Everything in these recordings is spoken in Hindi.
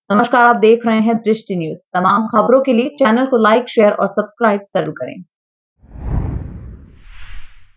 नमस्कार, आप देख रहे हैं दृष्टि न्यूज। तमाम खबरों के लिए चैनल को लाइक, शेयर और सब्सक्राइब जरूर करें।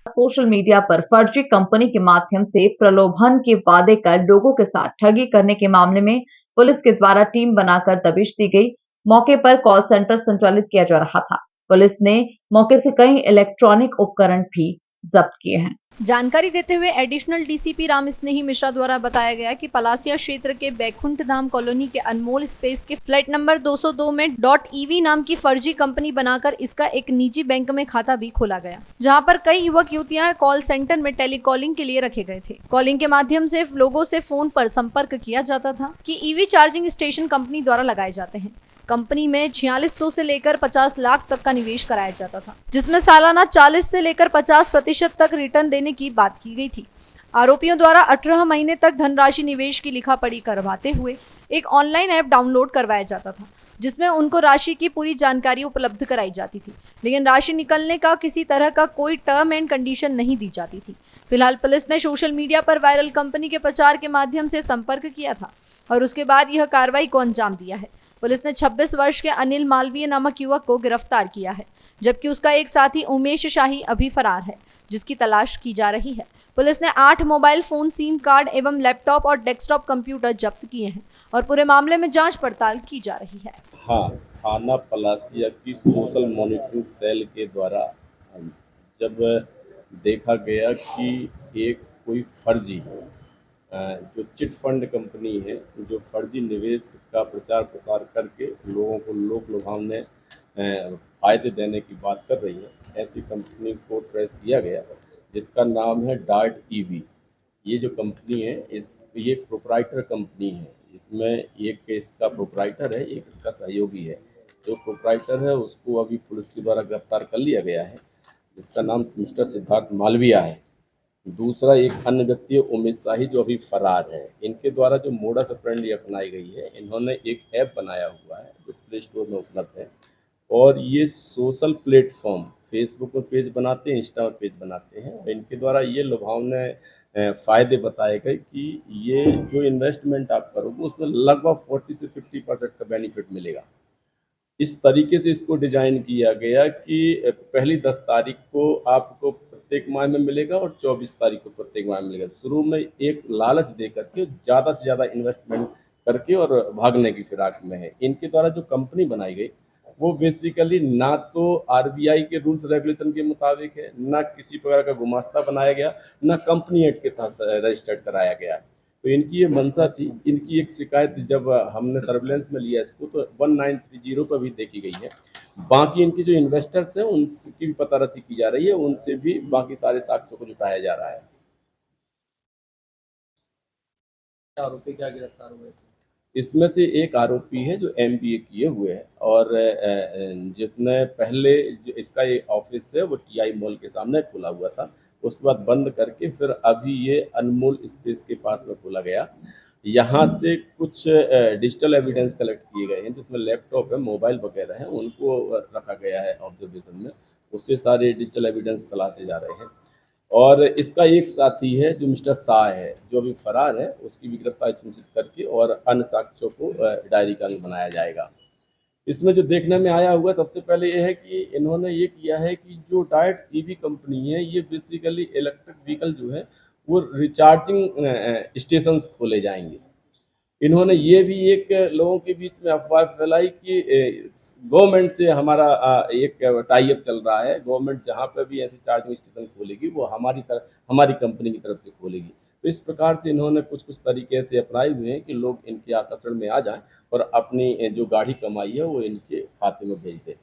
सोशल मीडिया पर फर्जी कंपनी के माध्यम से प्रलोभन के वादे कर लोगों के साथ ठगी करने के मामले में पुलिस के द्वारा टीम बनाकर दबिश दी गई। मौके पर कॉल सेंटर संचालित किया जा रहा था। पुलिस ने मौके से कई इलेक्ट्रॉनिक उपकरण भी जब्त किए हैं। जानकारी देते हुए एडिशनल डीसीपी राम स्नेही मिश्रा द्वारा बताया गया कि पलासिया क्षेत्र के बैकुंठ धाम कॉलोनी के अनमोल स्पेस के फ्लैट नंबर 202 में .ev नाम की फर्जी कंपनी बनाकर इसका एक निजी बैंक में खाता भी खोला गया, जहां पर कई युवक युवतियां कॉल सेंटर में टेलीकॉलिंग के लिए रखे गए थे। कॉलिंग के माध्यम से लोगों से फोन पर संपर्क किया जाता था कि ईवी चार्जिंग स्टेशन कंपनी द्वारा लगाए जाते हैं। कंपनी में 4600 से लेकर 50 लाख तक का निवेश कराया जाता था, जिसमें सालाना 40 से लेकर 50% तक रिटर्न देने की बात की गई थी। आरोपियों द्वारा 18 महीने तक धनराशि निवेश की लिखापढ़ी करवाते हुए एक ऑनलाइन ऐप डाउनलोड करवाया जाता था, जिसमें उनको राशि की पूरी जानकारी उपलब्ध कराई जाती थी, लेकिन राशि निकलने का किसी तरह का कोई टर्म एंड कंडीशन नहीं दी जाती थी। फिलहाल पुलिस ने सोशल मीडिया पर वायरल कंपनी के प्रचार के माध्यम से संपर्क किया था और उसके बाद यह कार्रवाई को अंजाम दिया है। पुलिस ने 26 वर्ष के अनिल मालवीय नामक युवक को गिरफ्तार किया है, जबकि उसका एक साथी उमेश शाही अभी फरार है, जिसकी तलाश की जा रही है। पुलिस ने 8 मोबाइल फोन, सिम कार्ड एवं लैपटॉप और डेस्कटॉप कंप्यूटर जब्त किए हैं और पूरे मामले में जांच पड़ताल की जा रही है। हाँ, थाना पलासिया की सोशल मॉनिटरिंग सेल के द्वारा जब देखा गया कि एक कोई फर्जी जो चिट फंड कंपनी है, जो फर्जी निवेश का प्रचार प्रसार करके लोगों को लोक लुभावने फ़ायदे देने की बात कर रही है, ऐसी कंपनी को ट्रेस किया गया, जिसका नाम है .ev। ये जो कंपनी है ये प्रोप्राइटर कंपनी है। इसमें एक इसका प्रोप्राइटर है, एक इसका सहयोगी है। जो प्रोप्राइटर है उसको अभी पुलिस के द्वारा गिरफ्तार कर लिया गया है, जिसका नाम मिस्टर सिद्धार्थ मालविया है। दूसरा एक अन्य व्यक्ति है उमेश शाही, जो अभी फरार है। इनके द्वारा जो मोडस ऑपरेंडी अपनाई गई है, इन्होंने एक ऐप बनाया हुआ है जो प्ले स्टोर में उपलब्ध है, और ये सोशल प्लेटफॉर्म फेसबुक पर पेज बनाते हैं, इंस्टा पर पेज बनाते हैं, और इनके द्वारा ये लुभावने फ़ायदे बताए गए कि ये जो इन्वेस्टमेंट आप करोगे उसमें लगभग 40 से 50% का बेनिफिट मिलेगा। इस तरीके से इसको डिज़ाइन किया गया कि पहली 10 तारीख को आपको प्रत्येक माह में मिलेगा और 24 तारीख को प्रत्येक माह में मिलेगा। शुरू में एक लालच दे करके ज़्यादा से ज़्यादा इन्वेस्टमेंट करके और भागने की फिराक में है। इनके द्वारा जो कंपनी बनाई गई वो बेसिकली ना तो आरबीआई के रूल्स रेगुलेशन के मुताबिक है, ना किसी प्रकार का गुमास्ता बनाया गया, ना कंपनी एक्ट के तहत रजिस्टर्ड कराया गया है। तो इनकी ये मंशा थी। इनकी एक शिकायत जब हमने सर्विलेंस में लिया इसको तो 1930 पर भी देखी गई है। बाकी इनके जो इन्वेस्टर्स हैं उनकी भी पतारसी की जा रही है, उनसे भी बाकी सारे साक्ष्यों को जुटाया जा रहा है। आरोपी क्या गिरफ्तार हुए थे? इसमें से एक आरोपी है जो एमबीए किए हुए है, और जिसने पहले जो इसका ये ऑफिस है वो टीआई मॉल के सामने खुला हुआ था, उसके बाद बंद करके फिर अभी ये अनमोल स्पेस के पास में खोला गया। यहाँ से कुछ डिजिटल एविडेंस कलेक्ट किए गए हैं, जिसमें लैपटॉप है, मोबाइल वगैरह हैं, उनको रखा गया है ऑब्जर्वेशन में। उससे सारे डिजिटल एविडेंस तलाशे जा रहे हैं। और इसका एक साथी है जो मिस्टर शाह है, जो अभी फरार है, उसकी भी गिरफ्तारी सुनिश्चित करके और अन्य साक्ष्यों को डायरी का अंग बनाया जाएगा। इसमें जो देखने में आया हुआ सबसे पहले ये है कि इन्होंने ये किया है कि जो डायरेक्ट ईवी कंपनी है, ये बेसिकली इलेक्ट्रिक व्हीकल जो है वो रिचार्जिंग स्टेशंस खोले जाएंगे। इन्होंने ये भी एक लोगों के बीच में अफवाह फैलाई कि गवर्नमेंट से हमारा एक टाई अप चल रहा है, गवर्नमेंट जहाँ पर भी ऐसे चार्जिंग स्टेशन खोलेगी वो हमारी कंपनी की तरफ से खोलेगी। तो इस प्रकार से इन्होंने कुछ कुछ तरीके से अपनाए हुए हैं कि लोग इनके आकर्षण में आ जाएं और अपनी जो गाढ़ी कमाई है वो इनके खाते में भेज दें।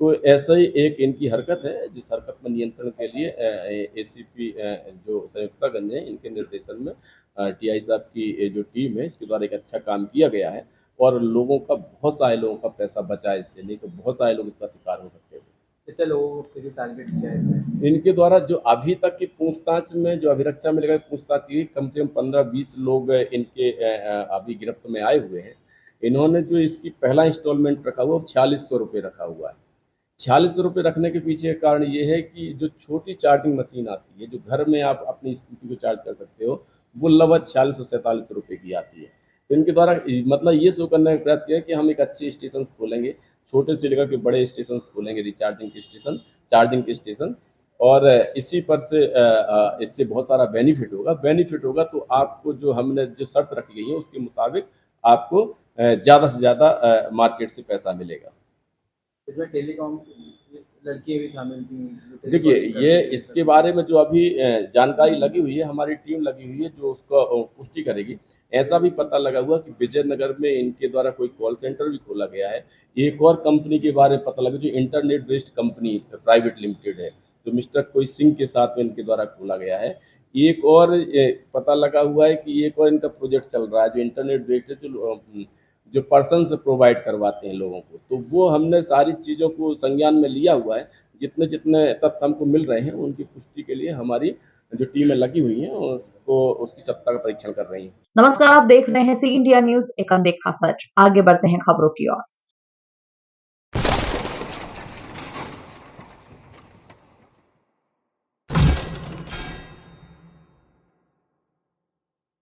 तो ऐसा ही एक इनकी हरकत है, जिस हरकत में नियंत्रण के लिए एसीपी जो संयुक्तागंज है, इनके निर्देशन में टीआई साहब की जो टीम है इसके द्वारा एक अच्छा काम किया गया है, और लोगों का बहुत सारे लोगों का पैसा बचा है इससे, नहीं तो बहुत सारे लोग इसका शिकार हो सकते थे। कितने लोगों के टारगेट किया है? इनके द्वारा जो अभी तक की पूछताछ में जो अभिरक्षा में लेकर पूछताछ की, कम से कम 15-20 लोग इनके अभी गिरफ्त में आए हुए हैं। इन्होंने जो इसकी पहला इंस्टॉलमेंट रखा हुआ वो 4600 रुपये रखा हुआ है। 4600 रुपये रखने के पीछे का कारण ये है कि जो छोटी चार्जिंग मशीन आती है, जो घर में आप अपनी स्कूटी को चार्ज कर सकते हो, वो लगभग 4600 से 4700 रुपये की आती है। तो इनके द्वारा मतलब ये शो करने का प्रयास किया कि हम एक अच्छे स्टेशन खोलेंगे, छोटे से लेकर के बड़े स्टेशन खोलेंगे, रिचार्जिंग के स्टेशन, चार्जिंग के स्टेशन। और इसी पर से इससे बहुत सारा बेनिफिट होगा तो आपको जो हमने जो शर्त रखी गई है उसके मुताबिक आपको ज़्यादा से ज़्यादा मार्केट से पैसा मिलेगा। इसमें टेलीकॉम लड़कियाँ भी शामिल थी जो देखिए, टेलीकॉलिंग ये करती इसके बारे में जो अभी जानकारी लगी हुई है, हमारी टीम लगी हुई है जो उसका पुष्टि करेगी। ऐसा भी पता लगा हुआ कि विजयनगर में इनके द्वारा कोई कॉल सेंटर भी खोला गया है। एक और कंपनी के बारे में पता लगा जो internet based company private limited है, जो मिस्टर कोई सिंह के साथ में इनके द्वारा खोला गया है। एक और पता लगा हुआ है कि एक और इनका प्रोजेक्ट चल रहा है जो इंटरनेट बेस्ड है, जो पर्सन्स प्रोवाइड करवाते हैं लोगों को। तो वो हमने सारी चीज़ों को संज्ञान में लिया हुआ है। जितने तथ्य हमको मिल रहे हैं उनकी पुष्टि के लिए हमारी जो टीमें लगी हुई हैं उसकी सत्ता का परीक्षण कर रही हैं। नमस्कार, आप देख रहे हैं सी इंडिया न्यूज, एक अनदेखा सच। आगे बढ़ते हैं खबरों की ओर।